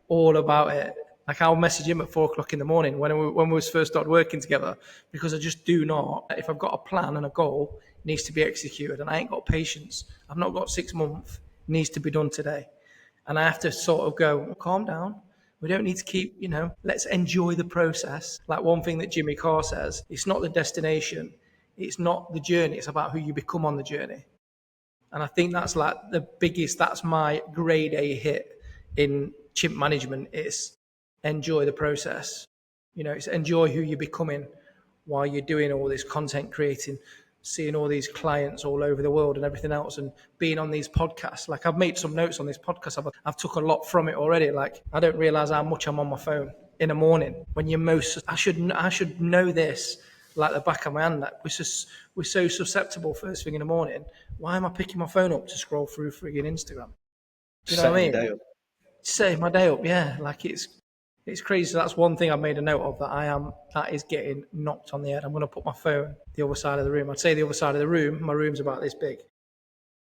all about it. Like, I'll message him at 4 o'clock in the morning when we first started working together, because I just do not. If I've got a plan and a goal, it needs to be executed, and I ain't got patience. I've not got 6 months. It needs to be done today, and I have to sort of go, calm down. We don't need to keep, let's enjoy the process. Like one thing that Jimmy Carr says, it's not the destination, it's not the journey, it's about who you become on the journey. And I think that's like that's my grade A hit in chimp management is enjoy the process. It's enjoy who you're becoming while you're doing all this content creating, seeing all these clients all over the world and everything else, and being on these podcasts. Like, I've made some notes on this podcast. I've took a lot from it already. Like, I don't realize how much I'm on my phone in the morning when I should know this like the back of my hand. That we're so susceptible first thing in the morning. Why am I picking my phone up to scroll through frigging Instagram? Do you know what I mean? Save my day up, yeah. Like, it's crazy. So that's one thing I've made a note of, that is getting knocked on the head. I'm going to put my phone the other side of the room. I'd say the other side of the room. My room's about this big.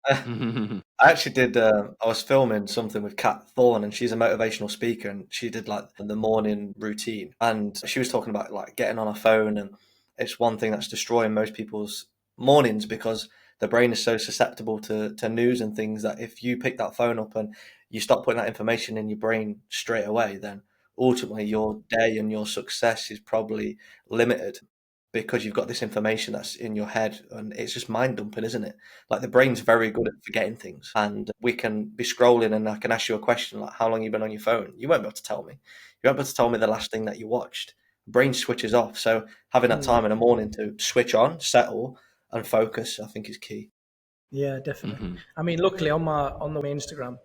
I actually did. I was filming something with Kat Thorne, and she's a motivational speaker, and she did like the morning routine, and she was talking about like getting on her phone, and it's one thing that's destroying most people's mornings because the brain is so susceptible to news and things that if you pick that phone up and you start putting that information in your brain straight away, then ultimately your day and your success is probably limited because you've got this information that's in your head, and it's just mind dumping, isn't it? Like the brain's very good at forgetting things, and we can be scrolling and I can ask you a question like, how long you been on your phone? You won't be able to tell me. You won't be able to tell me the last thing that you watched. Brain switches off. So having that time in the morning to switch on, settle and focus, I think is key. Yeah, definitely. I mean, luckily on the Instagram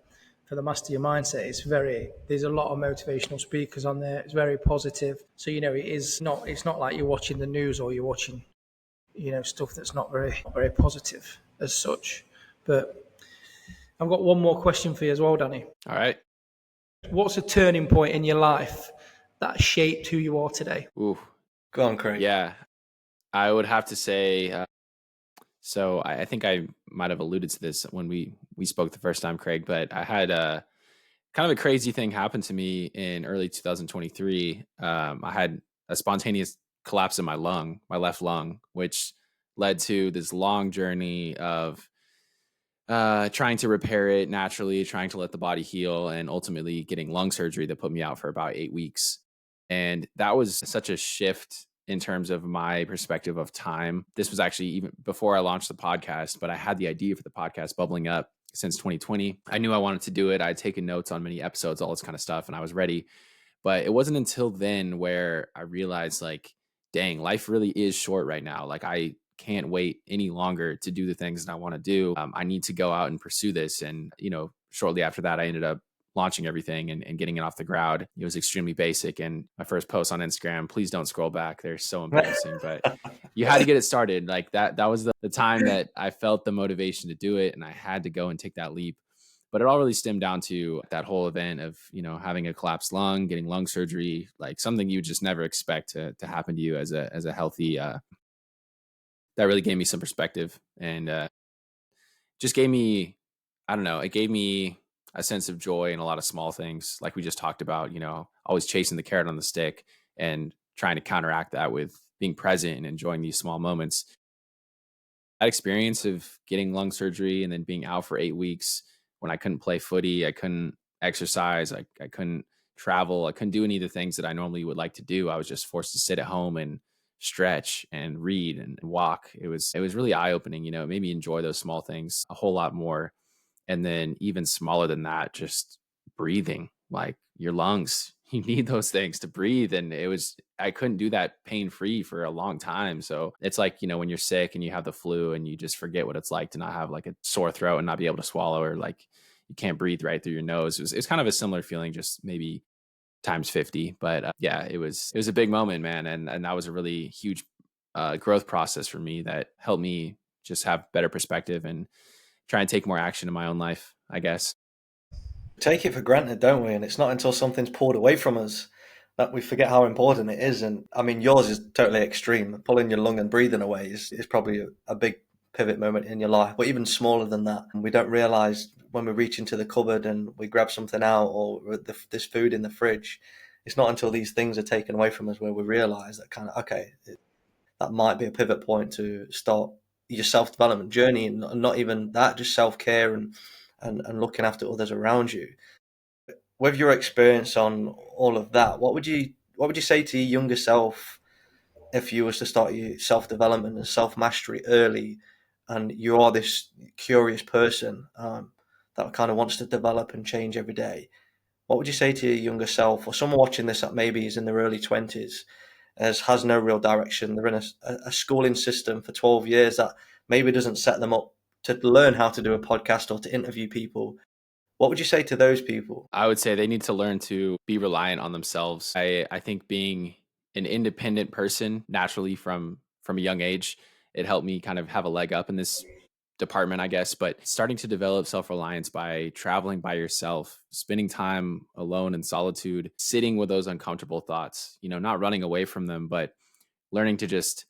for the Master Your Mindset, there's a lot of motivational speakers on there. It's very positive. So it's not like you're watching the news or you're watching stuff that's not very positive as such. But I've got one more question for you as well, Danny. All right. What's a turning point in your life that shaped who you are today? Ooh. Go on, Craig. Yeah. I would have to say, so I think I might have alluded to this when we spoke the first time, Craig, but I had kind of a crazy thing happen to me in early 2023. I had a spontaneous collapse in my left lung, which led to this long journey of trying to repair it naturally, trying to let the body heal, and ultimately getting lung surgery that put me out for about 8 weeks. And that was such a shift in terms of my perspective of time. This was actually even before I launched the podcast, but I had the idea for the podcast bubbling up since 2020. I knew I wanted to do it. I had taken notes on many episodes, all this kind of stuff, and I was ready. But it wasn't until then where I realized, like, dang, life really is short right now. Like, I can't wait any longer to do the things that I want to do. I need to go out and pursue this. And, shortly after that, I ended up launching everything and getting it off the ground. It was extremely basic. And my first post on Instagram, please don't scroll back. They're so embarrassing, but you had to get it started. Like that was the time that I felt the motivation to do it. And I had to go and take that leap. But it all really stemmed down to that whole event of, having a collapsed lung, getting lung surgery, like something you would just never expect to happen to you as a healthy, that really gave me some perspective and just gave me, I don't know, it gave me a sense of joy in a lot of small things. Like we just talked about, always chasing the carrot on the stick and trying to counteract that with being present and enjoying these small moments. That experience of getting lung surgery and then being out for 8 weeks when I couldn't play footy, I couldn't exercise, I couldn't travel, I couldn't do any of the things that I normally would like to do. I was just forced to sit at home and stretch and read and walk. It was really eye-opening. It made me enjoy those small things a whole lot more. And then even smaller than that, just breathing, like your lungs, you need those things to breathe. And I couldn't do that pain-free for a long time. So it's like, when you're sick and you have the flu and you just forget what it's like to not have like a sore throat and not be able to swallow, or like you can't breathe right through your nose. It's kind of a similar feeling, just maybe times 50. But yeah, it was a big moment, man. And that was a really huge growth process for me that helped me just have better perspective and try and take more action in my own life, I guess. Take it for granted, don't we? And it's not until something's pulled away from us that we forget how important it is. And I mean, yours is totally extreme. Pulling your lung and breathing away is probably a big pivot moment in your life. But even smaller than that, we don't realize when we reach into the cupboard and we grab something out, or this food in the fridge, it's not until these things are taken away from us where we realize that kind of, okay, that might be a pivot point to start your self-development journey. And not even that, just self-care and looking after others around you. With your experience on all of that, what would you say to your younger self if you was to start your self-development and self-mastery early, and you are this curious person that kind of wants to develop and change every day? What would you say to your younger self, or someone watching this that maybe is in their early 20s, has no real direction? They're in a schooling system for 12 years that maybe doesn't set them up to learn how to do a podcast or to interview people. What would you say to those people? I would say they need to learn to be reliant on themselves. I think being an independent person naturally from a young age, it helped me kind of have a leg up in this department, I guess. But starting to develop self-reliance by traveling by yourself, spending time alone in solitude, sitting with those uncomfortable thoughts, not running away from them, but learning to just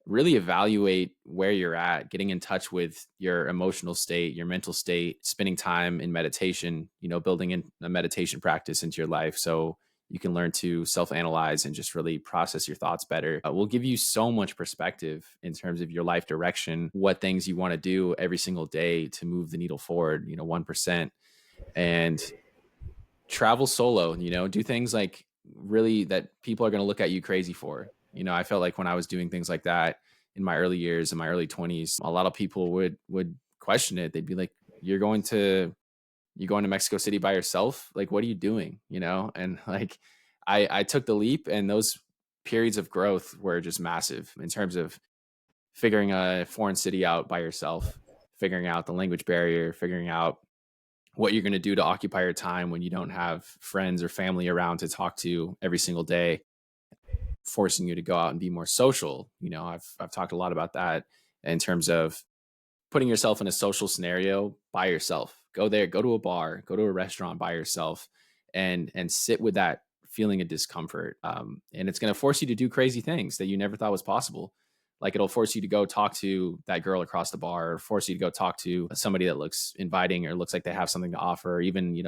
really evaluate where you're at, getting in touch with your emotional state, your mental state, spending time in meditation, building in a meditation practice into your life so you can learn to self-analyze and just really process your thoughts better. Will give you so much perspective in terms of your life direction, what things you want to do every single day to move the needle forward, 1%. And travel solo, do things like really that people are going to look at you crazy for. I felt like when I was doing things like that in my early years, in my early 20s, a lot of people would question it. They'd be like, you going to Mexico City by yourself? Like, what are you doing? And like, I took the leap, and those periods of growth were just massive in terms of figuring a foreign city out by yourself, figuring out the language barrier, figuring out what you're going to do to occupy your time when you don't have friends or family around to talk to every single day, forcing you to go out and be more social. I've talked a lot about that in terms of putting yourself in a social scenario by yourself. Go there, go to a bar, go to a restaurant by yourself, and sit with that feeling of discomfort. And it's going to force you to do crazy things that you never thought was possible. Like, it'll force you to go talk to that girl across the bar, or force you to go talk to somebody that looks inviting or looks like they have something to offer, or even,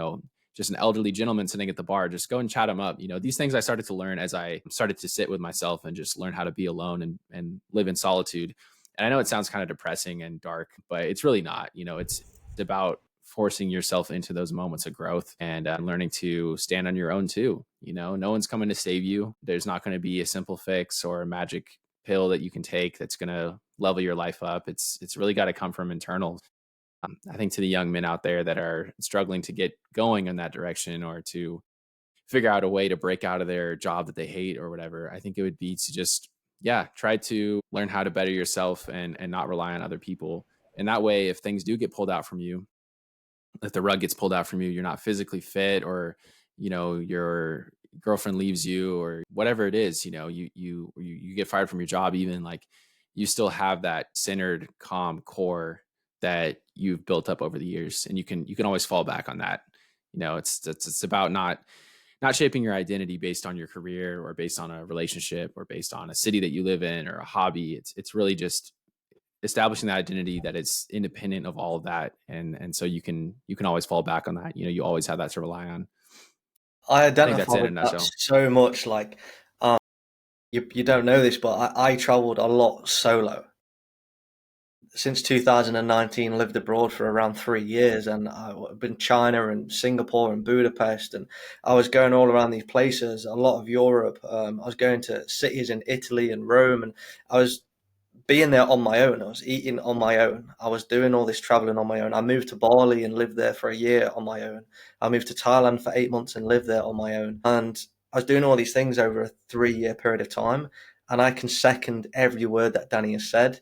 just an elderly gentleman sitting at the bar. Just go and chat them up. These things I started to learn as I started to sit with myself and just learn how to be alone and live in solitude. And I know it sounds kind of depressing and dark, but it's really not. It's about forcing yourself into those moments of growth and learning to stand on your own too. No one's coming to save you. There's not going to be a simple fix or a magic pill that you can take that's going to level your life up. It's really got to come from internal. I think to the young men out there that are struggling to get going in that direction, or to figure out a way to break out of their job that they hate or whatever, I think it would be to just, try to learn how to better yourself and not rely on other people. And that way, if things do get pulled out from you, if the rug gets pulled out from you, you're not physically fit, or, your girlfriend leaves you, or whatever it is, you get fired from your job, even, like, you still have that centered, calm core that you've built up over the years. And you can always fall back on that. It's about not shaping your identity based on your career, or based on a relationship, or based on a city that you live in, or a hobby. It's really just establishing that identity that is independent of all of that. And so you can always fall back on that. You always have that to rely on. I I think that's identify it in with a that nutshell. so much. Like, you don't know this, but I traveled a lot solo. Since 2019, lived abroad for around 3 years, and I've been China and Singapore and Budapest, and I was going all around these places, a lot of Europe. I was going to cities in Italy and Rome, and I was being there on my own. I was eating on my own. I was doing all this traveling on my own. I moved to Bali and lived there for a year on my own. I moved to Thailand for 8 months and lived there on my own. And I was doing all these things over a 3 year period of time. And I can second every word that Danny has said,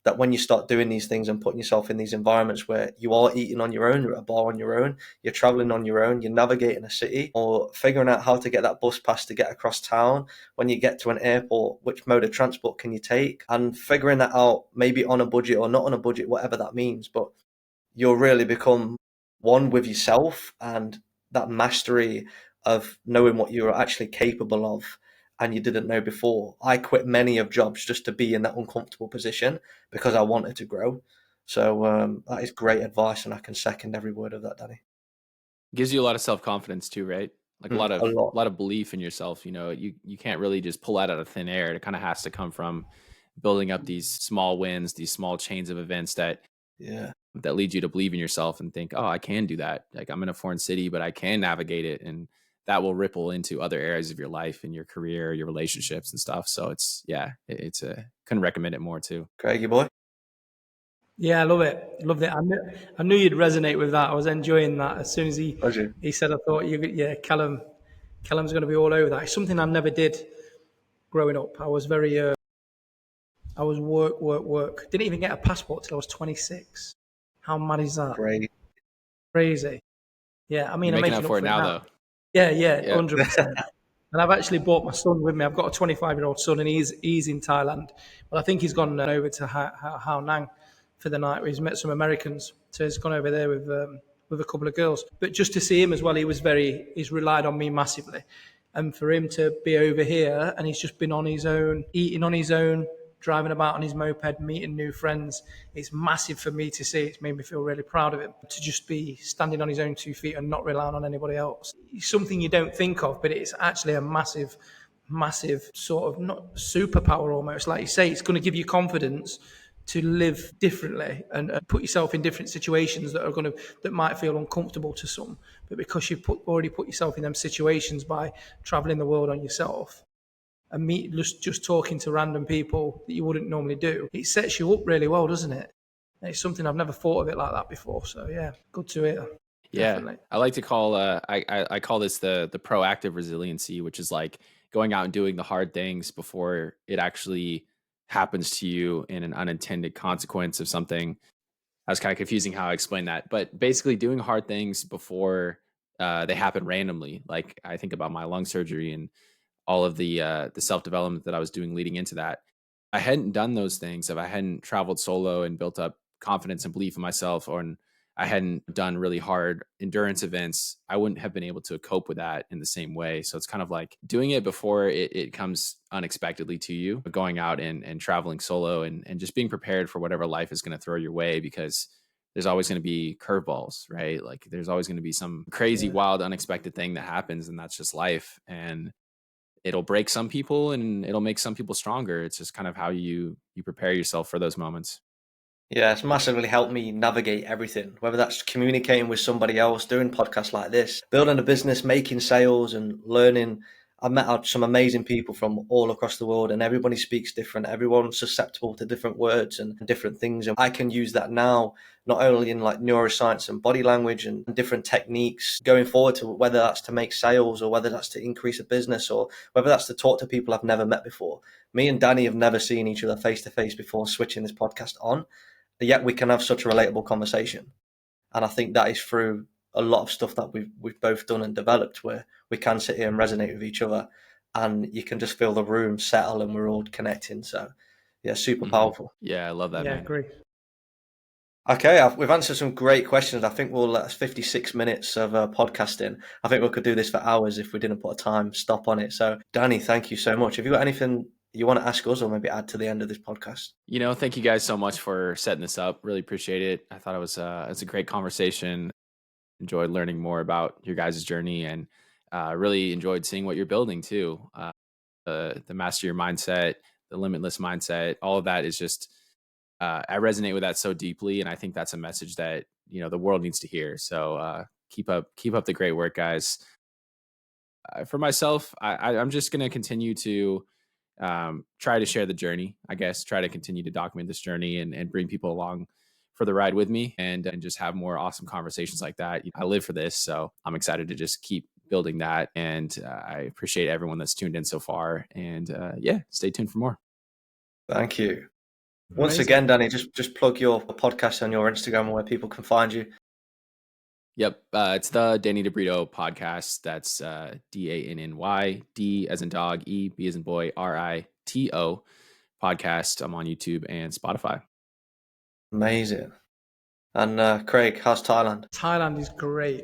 that when you start doing these things and putting yourself in these environments where you are eating on your own, you're at a bar on your own, you're traveling on your own, you're navigating a city, or figuring out how to get that bus pass to get across town, when you get to an airport, which mode of transport can you take, and figuring that out, maybe on a budget or not on a budget, whatever that means. But you'll really become one with yourself, and that mastery of knowing what you're actually capable of and you didn't know before. I quit many of jobs just to be in that uncomfortable position because I wanted to grow. So that is great advice, and I can second every word of that, Danny. Gives you a lot of self-confidence too, right? Like a lot A of lot. belief in yourself. You can't really just pull that out of thin air. It kind of has to come from building up these small wins, these small chains of events that Yeah. lead you to believe in yourself and think, oh, I can do that. Like, I'm in a foreign city, but I can navigate it. And that will ripple into other areas of your life and your career, your relationships and stuff. So couldn't recommend it more too. Craigie boy. Yeah, I love it. Loved it. I knew you'd resonate with that. I was enjoying that. As soon as Pleasure. he said, I thought, Callum's going to be all over that. It's something I never did growing up. I was very, I was work. Didn't even get a passport till I was 26. How mad is that? Great. Crazy. Yeah, I mean, You're I'm making making up for it now, though. Yeah, Yeah. 100%. And I've actually brought my son with me. I've got a 25-year-old son, and he's in Thailand. But I think he's gone over to Hao Nang for the night. He's met some Americans, so he's gone over there with a couple of girls. But just to see him as well, he's relied on me massively, and for him to be over here, and he's just been on his own, eating on his own, driving about on his moped, meeting new friends. It's massive for me to see. It's made me feel really proud of him to just be standing on his own 2 feet and not relying on anybody else. It's something you don't think of, but it's actually a massive sort of not superpower almost. Like you say, it's going to give you confidence to live differently and put yourself in different situations that might feel uncomfortable to some, but because you've already put yourself in them situations by traveling the world on yourself and just talking to random people that you wouldn't normally do, it sets you up really well, doesn't it? And it's something I've never thought of it like that before. So yeah, good to hear. Yeah, Definitely. I like to call I call this the proactive resiliency, which is like going out and doing the hard things before it actually happens to you in an unintended consequence of something. I was kind of confusing how I explained that, but basically doing hard things before they happen randomly. Like I think about my lung surgery and all of the self development that I was doing leading into that. I hadn't done those things if I hadn't traveled solo and built up confidence and belief in myself, or I hadn't done really hard endurance events, I wouldn't have been able to cope with that in the same way. So it's kind of like doing it before it comes unexpectedly to you, going out and traveling solo and just being prepared for whatever life is going to throw your way, because there's always going to be curveballs, right? Like there's always going to be some crazy, wild, unexpected thing that happens, and that's just life. And it'll break some people and it'll make some people stronger. It's just kind of how you prepare yourself for those moments. Yeah, it's massively helped me navigate everything, whether that's communicating with somebody else, doing podcasts like this, building a business, making sales and learning. I've met out some amazing people from all across the world, and everybody speaks different. Everyone's susceptible to different words and different things. And I can use that now, not only in like neuroscience and body language and different techniques going forward, to whether that's to make sales or whether that's to increase a business or whether that's to talk to people I've never met before. Me and Danny have never seen each other face to face before switching this podcast on, yet we can have such a relatable conversation. And I think that is through a lot of stuff that we've both done and developed, where we can sit here and resonate with each other, and you can just feel the room settle and we're all connecting. So yeah, super powerful. Yeah, I love that, Yeah, man. agree. Okay, we've answered some great questions. I think that's 56 minutes of podcasting. I think we could do this for hours if we didn't put a time stop on it. So Danny, thank you so much. Have you got anything you want to ask us or maybe add to the end of this podcast? Thank you guys so much for setting this up. Really appreciate it. I thought it's a great conversation. Enjoyed learning more about your guys' journey, and really enjoyed seeing what you're building too. The master your mindset, the limitless mindset, all of that is just I resonate with that so deeply, and I think that's a message that the world needs to hear. So keep up the great work, guys. For myself, I'm just going to continue to try to share the journey, I guess, try to continue to document this journey and bring people along for the ride with me, and just have more awesome conversations like that. I live for this, so I'm excited to just keep building that. And I appreciate everyone that's tuned in so far. And yeah, stay tuned for more. Thank you. Once Amazing. again, Danny, just plug your podcast on your Instagram where people can find you. Yep. It's the Danny DeBrito podcast. That's DANNY, D as in dog, E, B as in boy, RITO podcast. I'm on YouTube and Spotify. Amazing. And Craig, how's Thailand? Thailand is great.